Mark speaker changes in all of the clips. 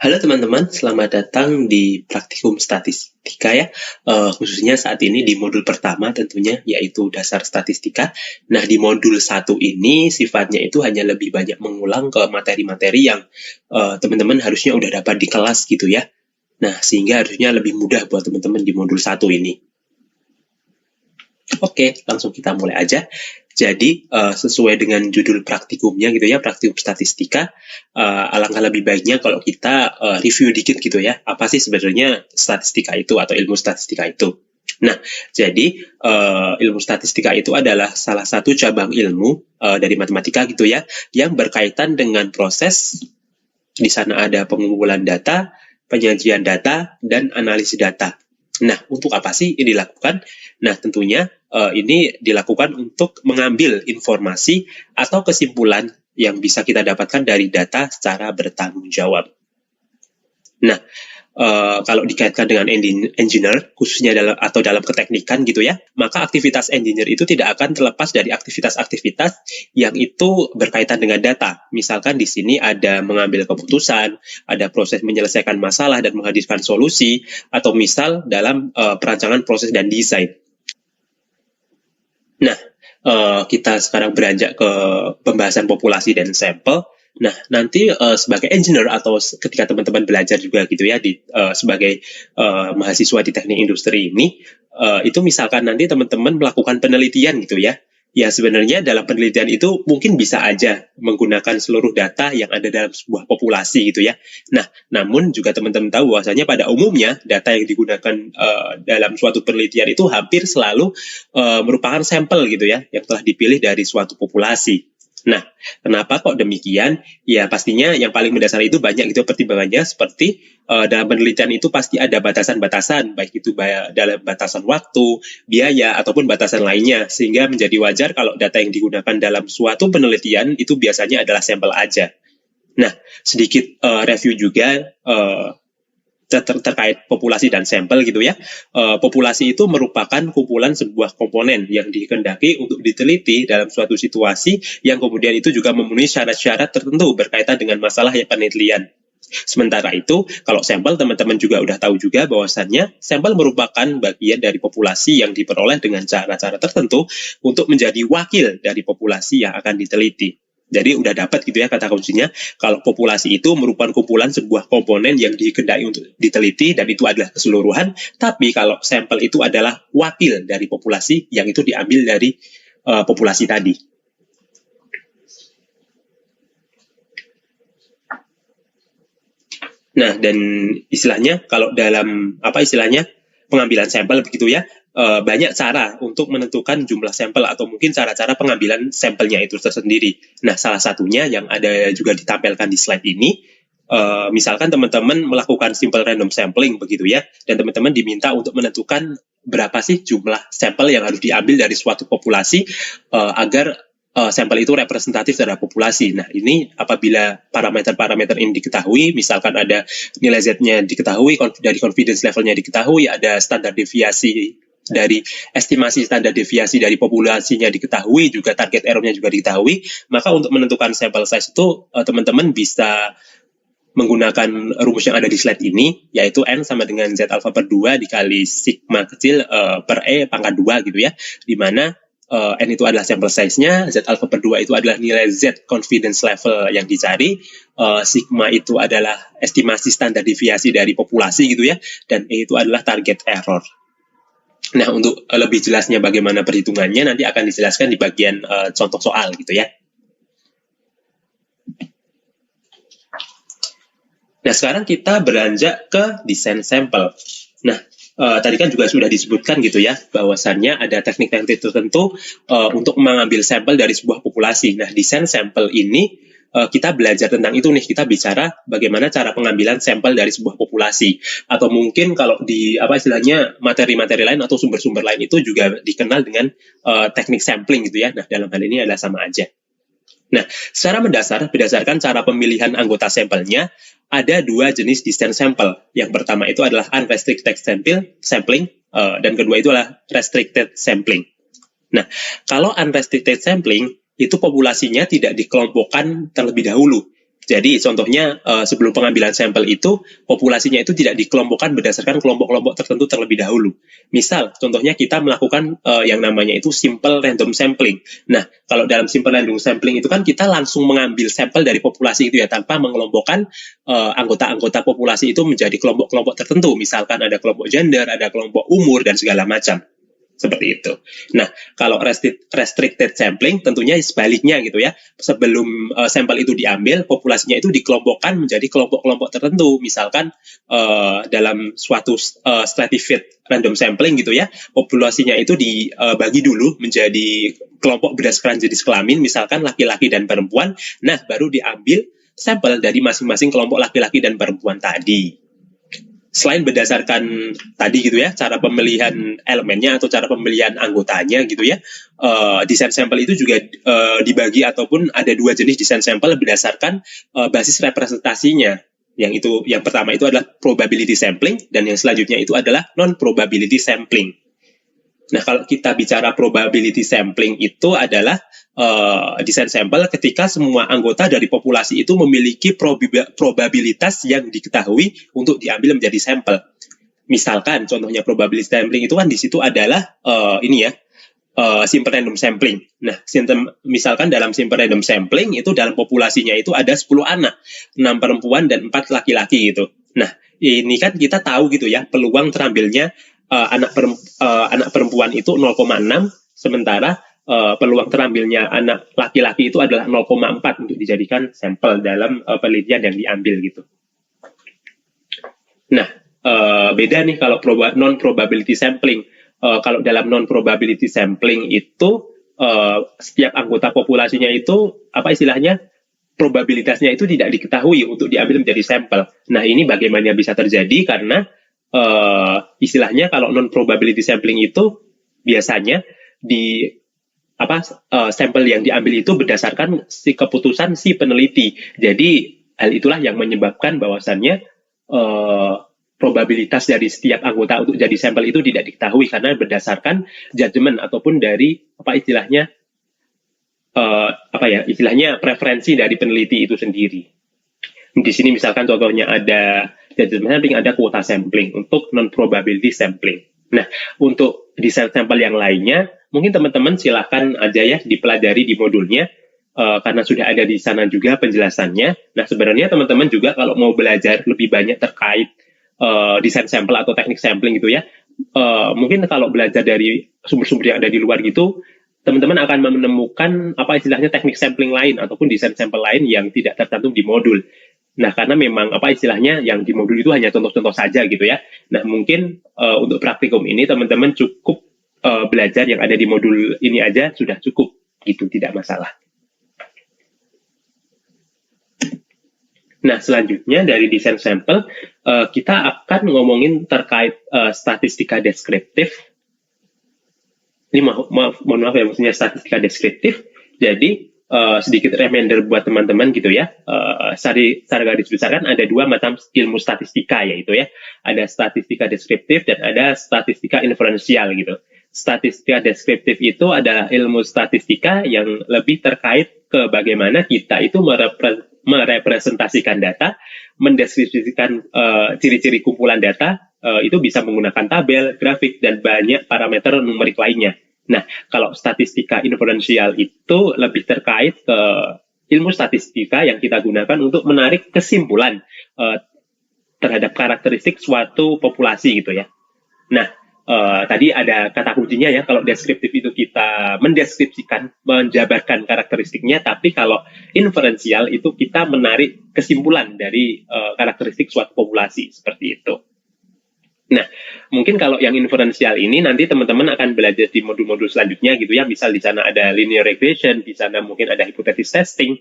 Speaker 1: Halo teman-teman, selamat datang di Praktikum Statistika ya. Khususnya saat ini di modul pertama tentunya, yaitu dasar statistika. Nah, di modul 1 ini sifatnya itu hanya lebih banyak mengulang ke materi-materi yang teman-teman harusnya udah dapat di kelas gitu ya. Nah, sehingga harusnya lebih mudah buat teman-teman di modul 1 ini. Oke, langsung kita mulai aja. Jadi, sesuai dengan judul praktikumnya gitu ya, praktikum statistika, alangkah lebih baiknya kalau kita review dikit gitu ya, apa sih sebenarnya statistika itu atau ilmu statistika itu. Nah, jadi ilmu statistika itu adalah salah satu cabang ilmu dari matematika gitu ya, yang berkaitan dengan proses. Di sana ada pengumpulan data, penyajian data, dan analisis data. Nah, untuk apa sih ini dilakukan? Nah, tentunya ini dilakukan untuk mengambil informasi atau kesimpulan yang bisa kita dapatkan dari data secara bertanggung jawab. Nah, kalau dikaitkan dengan engineer, khususnya dalam keteknikan gitu ya, maka aktivitas engineer itu tidak akan terlepas dari aktivitas-aktivitas yang itu berkaitan dengan data. Misalkan di sini ada mengambil keputusan, ada proses menyelesaikan masalah dan menghadirkan solusi, atau misal dalam perancangan proses dan desain. Nah, kita sekarang beranjak ke pembahasan populasi dan sampel. Nah, nanti sebagai engineer atau ketika teman-teman belajar juga gitu ya sebagai mahasiswa di teknik industri ini, itu misalkan nanti teman-teman melakukan penelitian gitu ya. Ya sebenarnya dalam penelitian itu mungkin bisa aja menggunakan seluruh data yang ada dalam sebuah populasi gitu ya. Nah, namun juga teman-teman tahu bahwasanya pada umumnya data yang digunakan dalam suatu penelitian itu hampir selalu merupakan sampel gitu ya, yang telah dipilih dari suatu populasi. Nah, kenapa kok demikian? Ya pastinya yang paling mendasar itu banyak gitu pertimbangannya, seperti dalam penelitian itu pasti ada batasan-batasan, baik itu dalam batasan waktu, biaya, ataupun batasan lainnya, sehingga menjadi wajar kalau data yang digunakan dalam suatu penelitian itu biasanya adalah sampel aja. Nah, sedikit review juga terkait populasi dan sampel gitu ya. Populasi itu merupakan kumpulan sebuah komponen yang dikehendaki untuk diteliti dalam suatu situasi yang kemudian itu juga memenuhi syarat-syarat tertentu berkaitan dengan masalah yang penelitian. Sementara itu, kalau sampel teman-teman juga udah tahu juga bahwasannya sampel merupakan bagian dari populasi yang diperoleh dengan cara-cara tertentu untuk menjadi wakil dari populasi yang akan diteliti. Jadi udah dapat gitu ya kata kuncinya, kalau populasi itu merupakan kumpulan sebuah komponen yang dikehendaki untuk diteliti dan itu adalah keseluruhan, tapi kalau sampel itu adalah wakil dari populasi yang itu diambil dari populasi tadi. Nah, dan istilahnya kalau dalam pengambilan sampel begitu ya, banyak cara untuk menentukan jumlah sampel atau mungkin cara-cara pengambilan sampelnya itu tersendiri. Nah, salah satunya yang ada juga ditampilkan di slide ini, misalkan teman-teman melakukan simple random sampling begitu ya, dan teman-teman diminta untuk menentukan berapa sih jumlah sampel yang harus diambil dari suatu populasi agar sampel itu representatif terhadap populasi. Nah, ini apabila parameter-parameter ini diketahui, misalkan ada nilai Z-nya diketahui, dari confidence level-nya diketahui, ada standar deviasi dari estimasi standar deviasi dari populasinya diketahui, juga target error-nya juga diketahui, maka untuk menentukan sampel size itu teman-teman bisa menggunakan rumus yang ada di slide ini, yaitu N sama dengan Z alpha per 2 dikali sigma kecil per E pangkat 2 gitu ya, di mana N itu adalah sampel size-nya, Z alpha per 2 itu adalah nilai Z confidence level yang dicari, sigma itu adalah estimasi standar deviasi dari populasi gitu ya, dan E itu adalah target error. Nah, untuk lebih jelasnya bagaimana perhitungannya nanti akan dijelaskan di bagian contoh soal gitu ya. Nah, sekarang kita beranjak ke desain sampel. Nah, tadi kan juga sudah disebutkan gitu ya, bahwasannya ada teknik-teknik tertentu untuk mengambil sampel dari sebuah populasi. Nah, desain sampel ini kita belajar tentang itu nih, kita bicara bagaimana cara pengambilan sampel dari sebuah populasi. Atau mungkin kalau di materi-materi lain atau sumber-sumber lain itu juga dikenal dengan teknik sampling gitu ya. Nah, dalam hal ini adalah sama aja. Nah, secara mendasar, berdasarkan cara pemilihan anggota sampelnya, ada dua jenis desain sampel. Yang pertama itu adalah unrestricted sampling, dan kedua itu adalah restricted sampling. Nah, kalau unrestricted sampling, itu populasinya tidak dikelompokkan terlebih dahulu. Jadi contohnya sebelum pengambilan sampel itu populasinya itu tidak dikelompokkan berdasarkan kelompok-kelompok tertentu terlebih dahulu. Misal contohnya kita melakukan yang namanya itu simple random sampling. Nah, kalau dalam simple random sampling itu kan kita langsung mengambil sampel dari populasi itu ya tanpa mengelompokkan anggota-anggota populasi itu menjadi kelompok-kelompok tertentu. Misalkan ada kelompok gender, ada kelompok umur dan segala macam. Seperti itu. Nah, kalau restricted sampling tentunya sebaliknya gitu ya. Sebelum sampel itu diambil, populasinya itu dikelompokkan menjadi kelompok-kelompok tertentu. Misalkan dalam suatu stratified random sampling gitu ya, populasinya itu dibagi dulu menjadi kelompok berdasarkan jenis kelamin, misalkan laki-laki dan perempuan. Nah, baru diambil sampel dari masing-masing kelompok laki-laki dan perempuan tadi. Selain berdasarkan tadi gitu ya, cara pemilihan elemennya atau cara pemilihan anggotanya gitu ya, desain sampel itu juga dibagi ataupun ada dua jenis desain sampel berdasarkan basis representasinya. Yang pertama itu adalah probability sampling dan yang selanjutnya itu adalah non-probability sampling. Nah, kalau kita bicara probability sampling itu adalah desain sampel ketika semua anggota dari populasi itu memiliki probabilitas yang diketahui untuk diambil menjadi sampel. Misalkan contohnya probability sampling itu kan di situ adalah simple random sampling. Nah, misalkan dalam simple random sampling itu dalam populasinya itu ada 10 anak, 6 perempuan dan 4 laki-laki gitu. Nah, ini kan kita tahu gitu ya, peluang terambilnya anak perempuan itu 0,6, sementara peluang terambilnya anak laki-laki itu adalah 0,4 untuk dijadikan sampel dalam penelitian yang diambil gitu. Nah, beda nih kalau non-probability sampling. Kalau dalam non-probability sampling itu setiap anggota populasinya itu apa istilahnya probabilitasnya itu tidak diketahui untuk diambil menjadi sampel. Nah, ini bagaimana bisa terjadi karena istilahnya kalau non-probability sampling itu biasanya sampel yang diambil itu berdasarkan keputusan si peneliti. Jadi hal itulah yang menyebabkan bahwasannya probabilitas dari setiap anggota untuk jadi sampel itu tidak diketahui karena berdasarkan judgement ataupun dari istilahnya preferensi dari peneliti itu sendiri. Di sini misalkan contohnya ada judgment sampling, ada kuota sampling untuk non-probability sampling. Nah, untuk desain sampel yang lainnya, mungkin teman-teman silahkan aja ya dipelajari di modulnya, karena sudah ada di sana juga penjelasannya. Nah, sebenarnya teman-teman juga kalau mau belajar lebih banyak terkait desain sampel atau teknik sampling gitu ya, mungkin kalau belajar dari sumber-sumber yang ada di luar gitu, teman-teman akan menemukan istilahnya teknik sampling lain ataupun desain sampel lain yang tidak tercantum di modul. Nah, karena memang istilahnya yang di modul itu hanya contoh-contoh saja gitu ya. Nah, mungkin untuk praktikum ini teman-teman cukup belajar yang ada di modul ini aja sudah cukup gitu, tidak masalah. Nah, selanjutnya dari desain sampel kita akan ngomongin terkait statistika deskriptif. Ini mohon maaf ya, maksudnya statistika deskriptif. Jadi sedikit reminder buat teman-teman gitu ya. Secara garis besar kan ada dua macam ilmu statistika yaitu ya. Ada statistika deskriptif dan ada statistika inferensial gitu. Statistika deskriptif itu adalah ilmu statistika yang lebih terkait ke bagaimana kita itu merepresentasikan data, mendeskripsikan ciri-ciri kumpulan data, itu bisa menggunakan tabel, grafik, dan banyak parameter numerik lainnya. Nah, kalau statistika inferensial itu lebih terkait ke ilmu statistika yang kita gunakan untuk menarik kesimpulan terhadap karakteristik suatu populasi gitu ya. Nah, tadi ada kata kuncinya ya, kalau deskriptif itu kita mendeskripsikan, menjabarkan karakteristiknya, tapi kalau inferensial itu kita menarik kesimpulan dari karakteristik suatu populasi, seperti itu. Nah, mungkin kalau yang inferensial ini nanti teman-teman akan belajar di modul-modul selanjutnya gitu ya. Misal di sana ada linear regression, di sana mungkin ada hypothesis testing.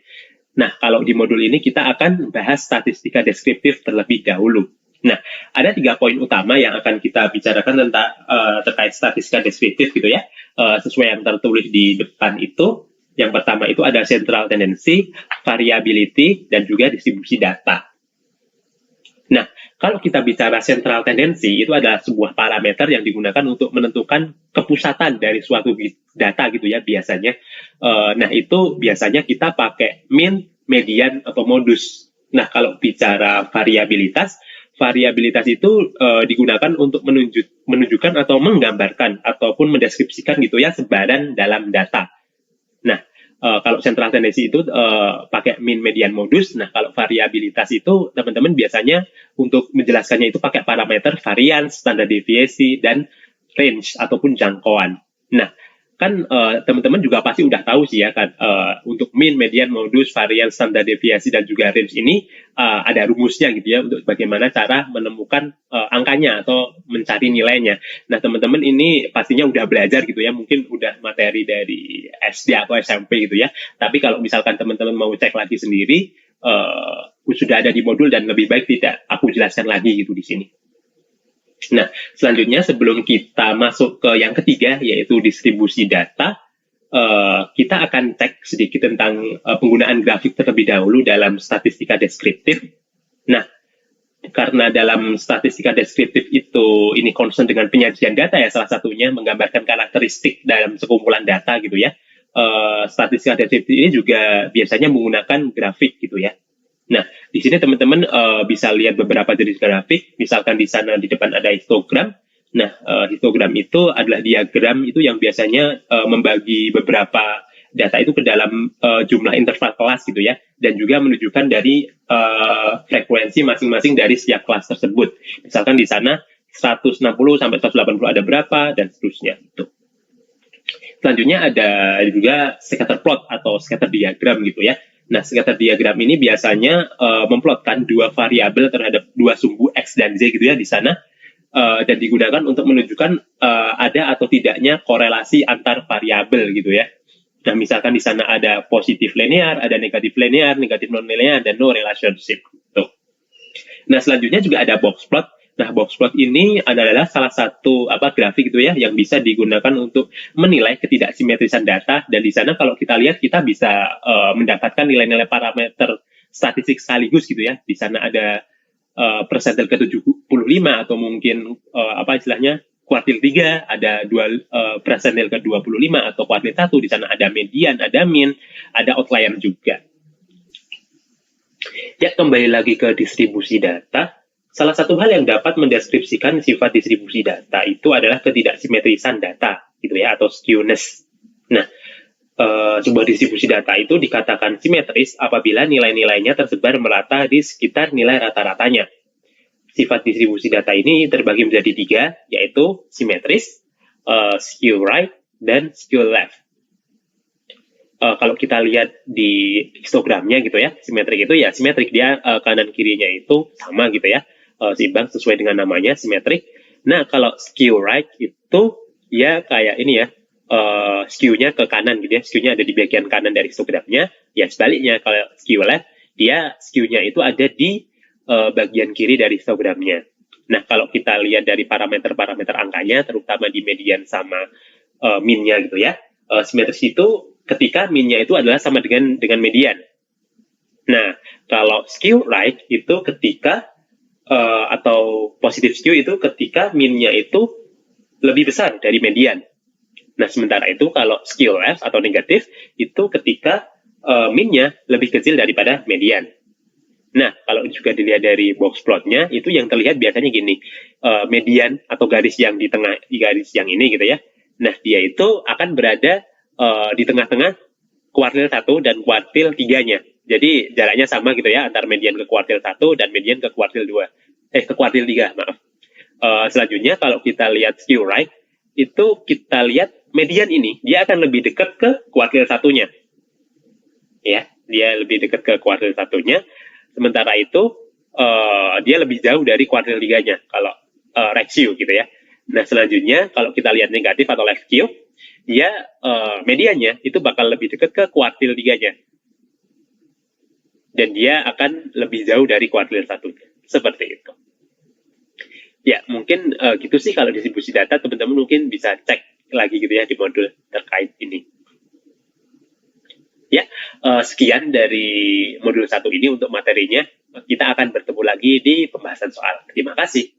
Speaker 1: Nah, kalau di modul ini kita akan bahas statistika deskriptif terlebih dahulu. Nah, ada 3 poin utama yang akan kita bicarakan tentang terkait statistika deskriptif gitu ya. Sesuai yang tertulis di depan itu. Yang pertama itu ada central tendency, variability, dan juga distribusi data. Nah, kalau kita bicara central tendency, itu adalah sebuah parameter yang digunakan untuk menentukan kepusatan dari suatu data gitu ya biasanya. Nah, itu biasanya kita pakai mean, median atau modus. Nah, kalau bicara variabilitas itu digunakan untuk menunjukkan atau menggambarkan ataupun mendeskripsikan gitu ya sebaran dalam data. Nah, kalau central tendency itu pakai mean, median, modus. Nah, kalau variabilitas itu teman-teman biasanya untuk menjelaskannya itu pakai parameter variance, standar deviasi, dan range ataupun jangkauan. Nah, kan teman-teman juga pasti udah tahu sih ya kan untuk mean, median, modus, variance, standar deviasi, dan juga range ini ada rumusnya gitu ya untuk bagaimana cara menemukan angkanya atau mencari nilainya. Nah, teman-teman ini pastinya udah belajar gitu ya, mungkin udah materi dari SD atau SMP gitu ya. Tapi kalau misalkan teman-teman mau cek lagi sendiri, sudah ada di modul dan lebih baik tidak aku jelaskan lagi gitu di sini. Nah, selanjutnya sebelum kita masuk ke yang ketiga, yaitu distribusi data, kita akan cek sedikit tentang penggunaan grafik terlebih dahulu dalam statistika deskriptif. Nah, karena dalam statistika deskriptif itu ini concern dengan penyajian data ya, salah satunya menggambarkan karakteristik dalam sekumpulan data gitu ya. Statistika deskriptif ini juga biasanya menggunakan grafik gitu ya. Nah, di sini teman-teman bisa lihat beberapa jenis grafik. Misalkan di sana di depan ada histogram. Nah, histogram itu adalah diagram itu yang biasanya membagi beberapa data itu ke dalam jumlah interval kelas gitu ya. Dan juga menunjukkan dari frekuensi masing-masing dari setiap kelas tersebut. Misalkan di sana 160 sampai 180 ada berapa, dan seterusnya. Gitu. Selanjutnya ada juga scatter plot atau scatter diagram gitu ya. Nah, scatter diagram ini biasanya memplotkan dua variabel terhadap dua sumbu X dan Z gitu ya di sana, dan digunakan untuk menunjukkan ada atau tidaknya korelasi antar variabel gitu ya. Nah, misalkan di sana ada positif linear, ada negatif non-linear, dan no relationship. Gitu. Nah, selanjutnya juga ada box plot. Nah, box plot ini adalah salah satu grafik gitu ya yang bisa digunakan untuk menilai ketidaksimetrisan data, dan di sana kalau kita lihat kita bisa mendapatkan nilai-nilai parameter statistik sekaligus gitu ya. Di sana ada persentil ke-75 atau mungkin istilahnya kuartil 3, ada persentil ke-25 atau kuartil 1, di sana ada median, ada mean, ada outlier juga. Ya, kembali lagi ke distribusi data. Salah satu hal yang dapat mendeskripsikan sifat distribusi data itu adalah ketidaksimetrisan data, gitu ya, atau skewness. Nah, sebuah distribusi data itu dikatakan simetris apabila nilai-nilainya tersebar merata di sekitar nilai rata-ratanya. Sifat distribusi data ini terbagi menjadi 3, yaitu simetris, skew right, dan skew left. Kalau kita lihat di histogramnya gitu ya, simetrik itu ya simetrik, dia kanan kirinya itu sama gitu ya, seimbang sesuai dengan namanya, simetrik. Nah, kalau skew right itu ya kayak ini ya, skew-nya ke kanan gitu ya, skew-nya ada di bagian kanan dari histogramnya. Ya sebaliknya, kalau skew left, dia skew-nya itu ada di bagian kiri dari histogramnya. Nah, kalau kita lihat dari parameter-parameter angkanya, terutama di median sama mean-nya gitu ya, simetris itu ketika mean-nya itu adalah sama dengan median. Nah, kalau skew right itu ketika atau positive skew itu ketika mean-nya itu lebih besar dari median. Nah, sementara itu kalau skew left atau negatif itu ketika mean-nya lebih kecil daripada median. Nah, kalau juga dilihat dari box plotnya, itu yang terlihat biasanya gini, median atau garis yang di tengah, garis yang ini gitu ya. Nah, dia itu akan berada di tengah-tengah kuartil 1 dan kuartil 3-nya. Jadi jaraknya sama gitu ya, antara median ke kuartil 1 dan median ke kuartil 2. Ke kuartil 3, maaf. Selanjutnya kalau kita lihat skew right, itu kita lihat median ini, dia akan lebih dekat ke kuartil 1-nya. Ya, dia lebih dekat ke kuartil 1-nya. Sementara itu, dia lebih jauh dari kuartil 3-nya, kalau right skew gitu ya. Nah, selanjutnya, kalau kita lihat negatif atau left skew, dia mediannya itu bakal lebih dekat ke kuartil 3-nya. Dan dia akan lebih jauh dari kuartil 1-nya. Seperti itu. Ya, mungkin gitu sih kalau distribusi data, teman-teman mungkin bisa cek lagi gitu ya di modul terkait ini. Ya, sekian dari modul 1 ini untuk materinya. Kita akan bertemu lagi di pembahasan soal. Terima kasih.